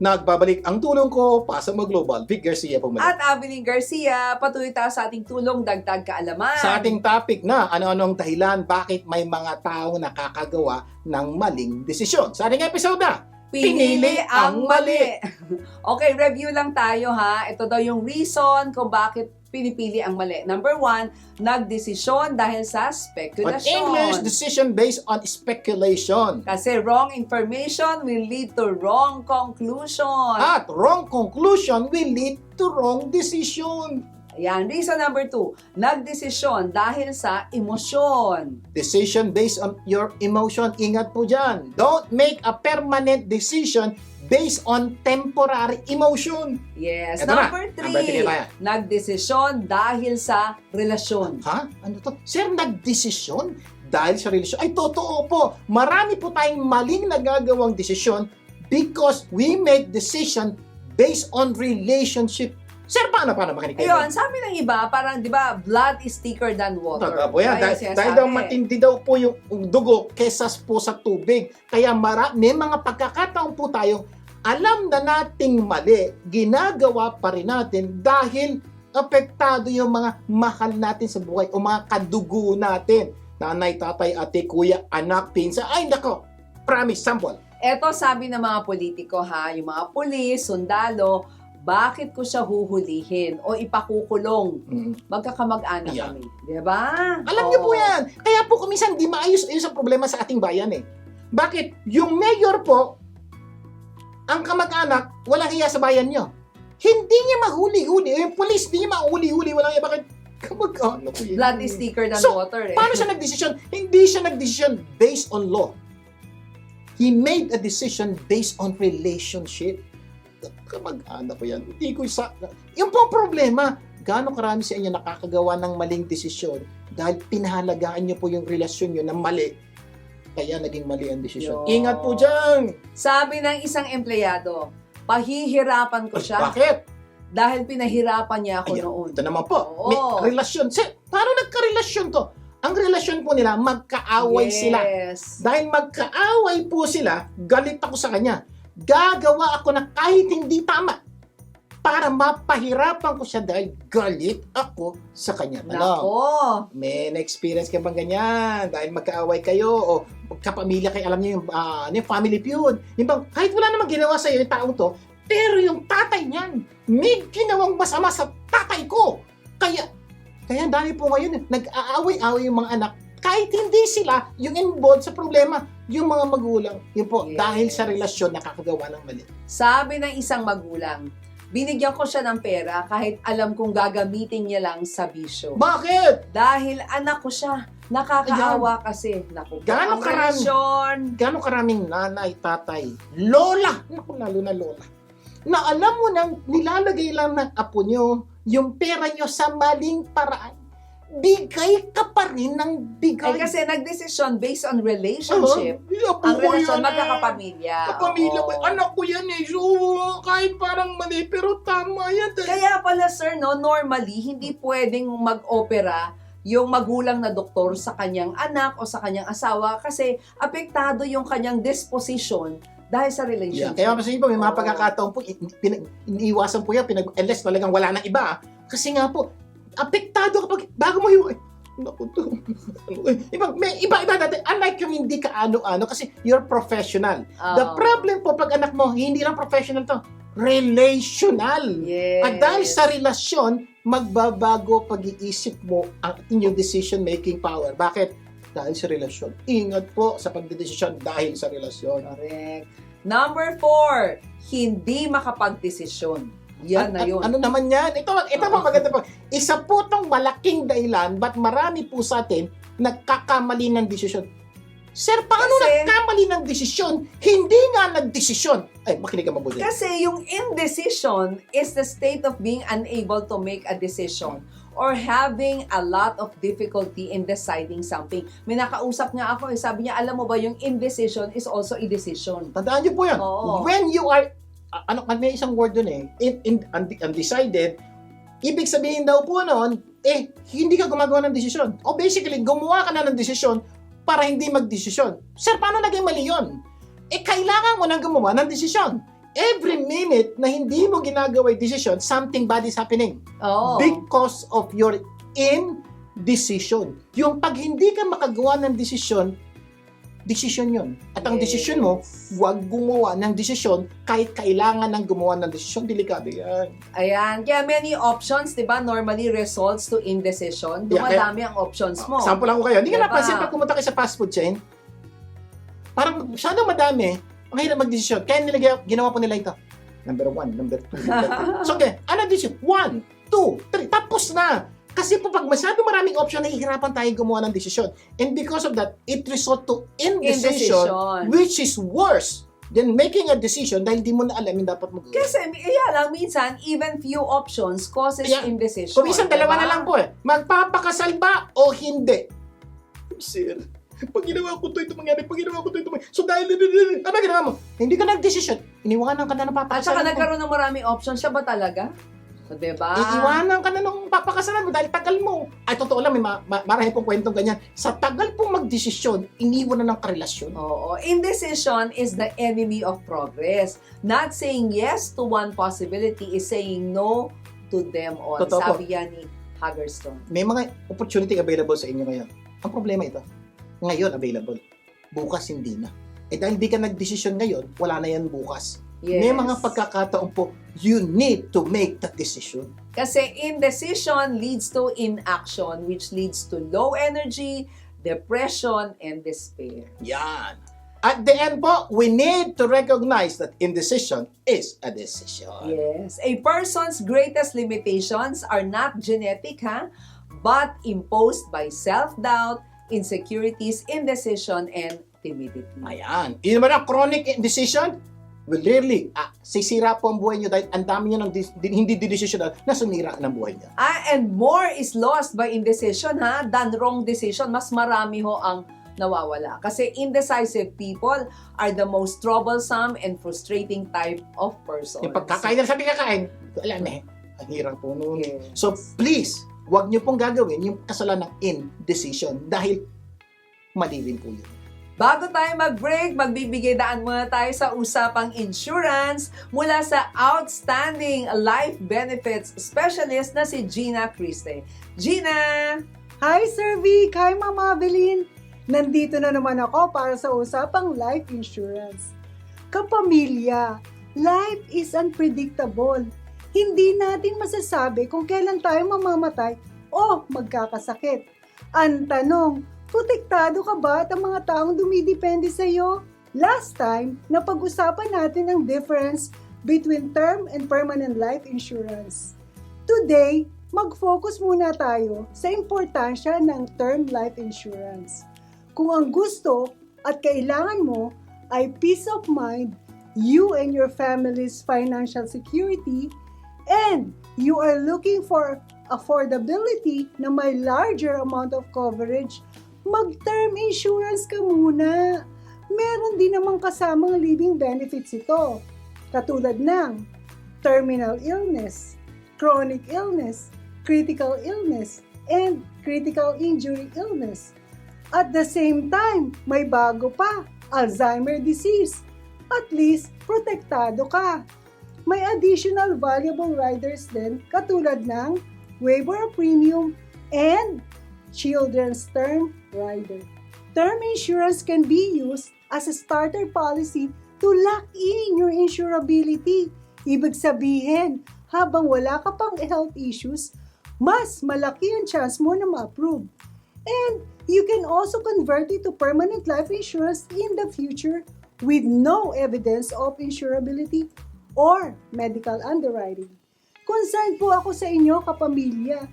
Nagbabalik ang tulong ko, Pasa mo Global. Vic Garcia po muli. At Abilene Garcia, patuloy tayo sa ating tulong dagdag kaalaman. Sa ating topic na ano-anong dahilan bakit may mga taong nakakagawa ng maling desisyon. Sa ating episode na, Pinili ang mali. Okay, review lang tayo ha. Ito daw yung reason kung bakit pinipili ang mali. Number 1, nagdesisyon dahil sa on spekulasyon. English, decision based on speculation. Kasi wrong information will lead to wrong conclusion. At wrong conclusion will lead to wrong decision. Ayan, reason number 2, nagdesisyon dahil sa emosyon. Decision based on your emotion. Ingat po dyan. Don't make a permanent decision based on temporary emotion. Yes. Ito na. Number Number three 3, tayo. nagdesisyon dahil sa relasyon. Ha? Ano to? Sir, nagdesisyon dahil sa relasyon? Ay, totoo po. Marami po tayong maling nagagawang desisyon because we make decision based on relationship. Sir, paano makinig kayo? Ayun, sabi ng iba, parang, di ba, blood is thicker than water. Totoo po yan. Ayun, Dahil daw matindi daw po yung dugo kesa po sa tubig. Kaya may mga pagkakataon po tayo, alam na nating mali, ginagawa pa rin natin dahil apektado yung mga mahal natin sa buhay o mga kadugo natin. Nanay, tatay, ate, kuya, anak, pinsa. Ay, nako. Promise, sample. Eto sabi ng mga politiko ha, yung mga pulis, sundalo, bakit ko siya huhulihin o ipakukulong? Magkakamag-anak Yeah. kami. Di ba? Alam niyo po yan. Kaya po kuminsan di maayos-ayos ang problema sa ating bayan eh. Bakit? Yung mayor po, ang kamag-anak, walang iya sa bayan niyo. Hindi niya mahuli-huli. Yung police, hindi niya mahuli-huli. Walang iya. Bakit? Kamag-anak ko yun. Blood is thicker than So, water eh. Paano siya nagdesisyon? Hindi siya nagdesisyon based on law. He made a decision based on relationship. Kamag-anak ko yan. Hindi ko yung po ang problema, gaano karami sa inyo nakakagawa ng maling desisyon dahil pinahalagaan niyo po yung relasyon niyo na mali. Kaya naging mali ang desisyon. Yo. Ingat po dyan! Sabi ng isang empleyado, pahihirapan ko siya Bakit? dahil pinahirapan niya ako Ayan, noon. ito naman po. Oo. May relasyon. Paano nagka-relasyon to? Ang relasyon po nila, magkaaway sila. Yes. Dahil magkaaway po sila, galit ako sa kanya. Gagawa ako na kahit hindi tama para mapahirapan ko siya dahil galit ako sa kanya. Ano? Nako. May na-experience ka bang ganyan? Dahil magkaaway kayo o magkapamilya kayo, alam niyo yung family feud. Yung bang, kahit wala namang ginawa sa'yo yung taong to, pero yung tatay niyan, may ginawang masama sa tatay ko. Kaya dahil po ngayon, nag-aaway-away yung mga anak, kahit hindi sila yung involved sa problema, yung mga magulang, yun po, Yes. dahil sa relasyon nakakagawa ng mali. Sabi ng isang magulang, binigyan ko siya ng pera kahit alam kong gagamitin niya lang sa bisyo. Bakit? Dahil anak ko siya. Nakakaawa kasi. Naku, Gaano ang karami? relasyon. Gano'ng karaming nanay, tatay, lola, naku, lalo na lola, na alam mo nang nilalagay lang ng apo nyo yung pera nyo sa maling paraan, bigay ka pa rin ng bigay. Eh kasi nagdesisyon based on relationship. Apo Ang ko relasyon yan, magkakapamilya. kapamilya ko, Oo. anak ko yan eh. So, kahit parang mali, pero tama yan. Kaya pala sir, no, normally, hindi pwedeng mag-opera yung magulang na doktor sa kanyang anak o sa kanyang asawa kasi apektado yung kanyang disposition dahil sa Yeah. relationship. Kaya kasi po, may mga Oo. pagkakataon po, iniiwasan po yan, unless talagang wala ng iba. Kasi nga po, apektado kapag, bago mo yung, naku to, may iba dati, unlike yung hindi ka ano-ano, kasi you're professional. The Oo. problem po, pag anak mo, hindi lang professional to, relational. Yes. At dahil sa relasyon, magbabago pag-iisip mo ang inyong decision-making power. Bakit? Dahil sa relasyon. Ingat po sa pagdedesisyon dahil sa relasyon. Correct. Number 4, hindi makapagdesisyon. Yan na yun. Ano naman yan? Ito po maganda po. Isa po tong malaking dahilan ba't marami po sa atin nagkakamali ng desisyon. Sir, paano Kasi- nagkamali ng desisyon? Hindi nga nagdesisyon. Ay, makinig ka mabuti. Kasi yung indecision is the state of being unable to make a decision or having a lot of difficulty in deciding something. May nakausap nga ako, sabi niya, alam mo ba, yung indecision is also a decision. Tandaan niyo po yan. Oo. When you are, may isang word dun eh, undecided, ibig sabihin daw po noon, hindi ka gumagawa ng desisyon. O basically, gumawa ka na ng desisyon para hindi magdesisyon. Sir, paano naging mali yun? Kailangan mo nang gumawa ng desisyon. every minute na hindi mo ginagawa yung decision, something bad is happening. Oh. Because of your indecision. Yung pag hindi ka makagawa ng desisyon yun. At ang desisyon mo, huwag gumawa ng desisyon kahit kailangan ng gumawa ng desisyon. Delikado yan. Ayan. Kaya many options, di ba, normally results to indecision. Dumadami ang options mo. Sample lang ko kayo. Hindi ka Diba? napansin pag pumunta kayo sa fast food chain, parang masyadong madami, ang hirap mag-desisyon. Kaya ginawa po nila ito. Number 1, number 2, number 3. So, okay, ano decision? 1, 2, 3. Tapos na. Kasi po pag masyado maraming option, nahihirapan tayo gumawa ng desisyon. And because of that, it result to indecision, which is worse than making a decision dahil di mo na alam yung dapat mag-gawin. Kasi, lang, minsan, even few options causes indecision. Kung isang dalawa na lang po magpapakasal ba o hindi? Sir, pag ginawa ko ito mangyari, so dahil, ano ginawa mo? Hindi ka nag-decision, iniwanan ka na ng papakasalan mo. At saka nagkaroon ng maraming options, siya ba talaga? Diba? Iiwanan ka na nung papakasalan mo dahil tagal mo. Ay, totoo lang, may marami pong kwentong ganyan. Sa tagal pong magdesisyon, iniwan na ng karelasyon. Oo. Indecision is the enemy of progress. Not saying yes to one possibility is saying no to them all. Totoo po. Sabi yan ni Hagerstone. May mga opportunity available sa inyo ngayon. Ang problema ito, ngayon available. Bukas hindi na. Dahil di ka nagdesisyon ngayon, wala na yan bukas. Yes. May mga pagkakataon po, you need to make that decision. Kasi indecision leads to inaction, which leads to low energy, depression, and despair. Yan. At the end po, we need to recognize that indecision is a decision. Yes. A person's greatest limitations are not genetic, but imposed by self-doubt, insecurities, indecision, and timidity. Ayan. Yun naman ang chronic indecision, well, rarely, sisira po ang buhay niyo dahil ang dami niyo ng hindi decision na sumira ng buhay niya. And more is lost by indecision than wrong decision. Mas marami ho ang nawawala. Kasi indecisive people are the most troublesome and frustrating type of person. Yung pagkakain na sabi kakain, alam ang hirap po nun. Yes. So please, huwag niyo pong gagawin yung kasalanan ng indecision dahil mali rin po yun. Bago tayo mag-break, magbibigay daan muna tayo sa usapang insurance mula sa outstanding life benefits specialist na si Gina Criste. Gina! Hi Sir Vic! Hi Mama Avelin! Nandito na naman ako para sa usapang life insurance. Kapamilya, life is unpredictable. Hindi natin masasabi kung kailan tayo mamamatay o magkakasakit. Ang tanong, protektado ka ba at ang mga taong dumidepende sa iyo? Last time, napag-usapan natin ang difference between term and permanent life insurance. Today, mag-focus muna tayo sa importansya ng term life insurance. Kung ang gusto at kailangan mo ay peace of mind, you and your family's financial security, and you are looking for affordability na may larger amount of coverage, mag-term insurance ka muna. Meron din namang kasamang living benefits ito, katulad ng terminal illness, chronic illness, critical illness, and critical injury illness. At the same time, may bago pa, Alzheimer disease. At least, protektado ka. May additional valuable riders din, katulad ng waiver of premium and children's term rider. Term insurance can be used as a starter policy to lock in your insurability. Ibig sabihin, habang wala ka pang health issues, mas malaki ang chance mo na ma-approve. And you can also convert it to permanent life insurance in the future with no evidence of insurability or medical underwriting. Concerned po ako sa inyo, kapamilya.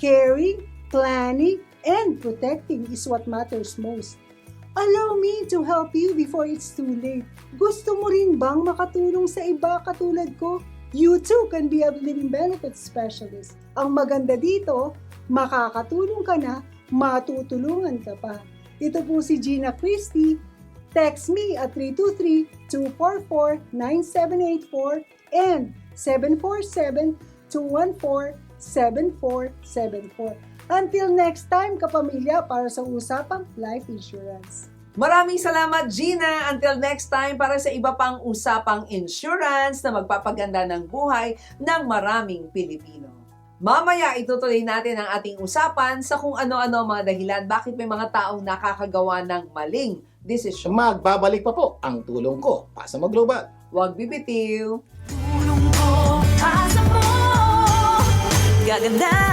Caring, planning, and protecting is what matters most. Allow me to help you before it's too late. Gusto mo rin bang makatulong sa iba katulad ko? You too can be a living benefits specialist. Ang maganda dito, makakatulong ka na, matutulungan ka pa. Ito po si Gina Criste. Text me at 323-244-9784 and 747-214-7474. Until next time, kapamilya, para sa usapang life insurance. Maraming salamat, Gina. Until next time, para sa iba pang usapang insurance na magpapaganda ng buhay ng maraming Pilipino. Mamaya, itutuloy natin ang ating usapan sa kung ano-ano ang mga dahilan bakit may mga taong nakakagawa ng maling desisyon. Magbabalik pa po ang tulong ko. Pasa mo Global. Huwag bibitiw. Tulong ko, pasa mo, gaganda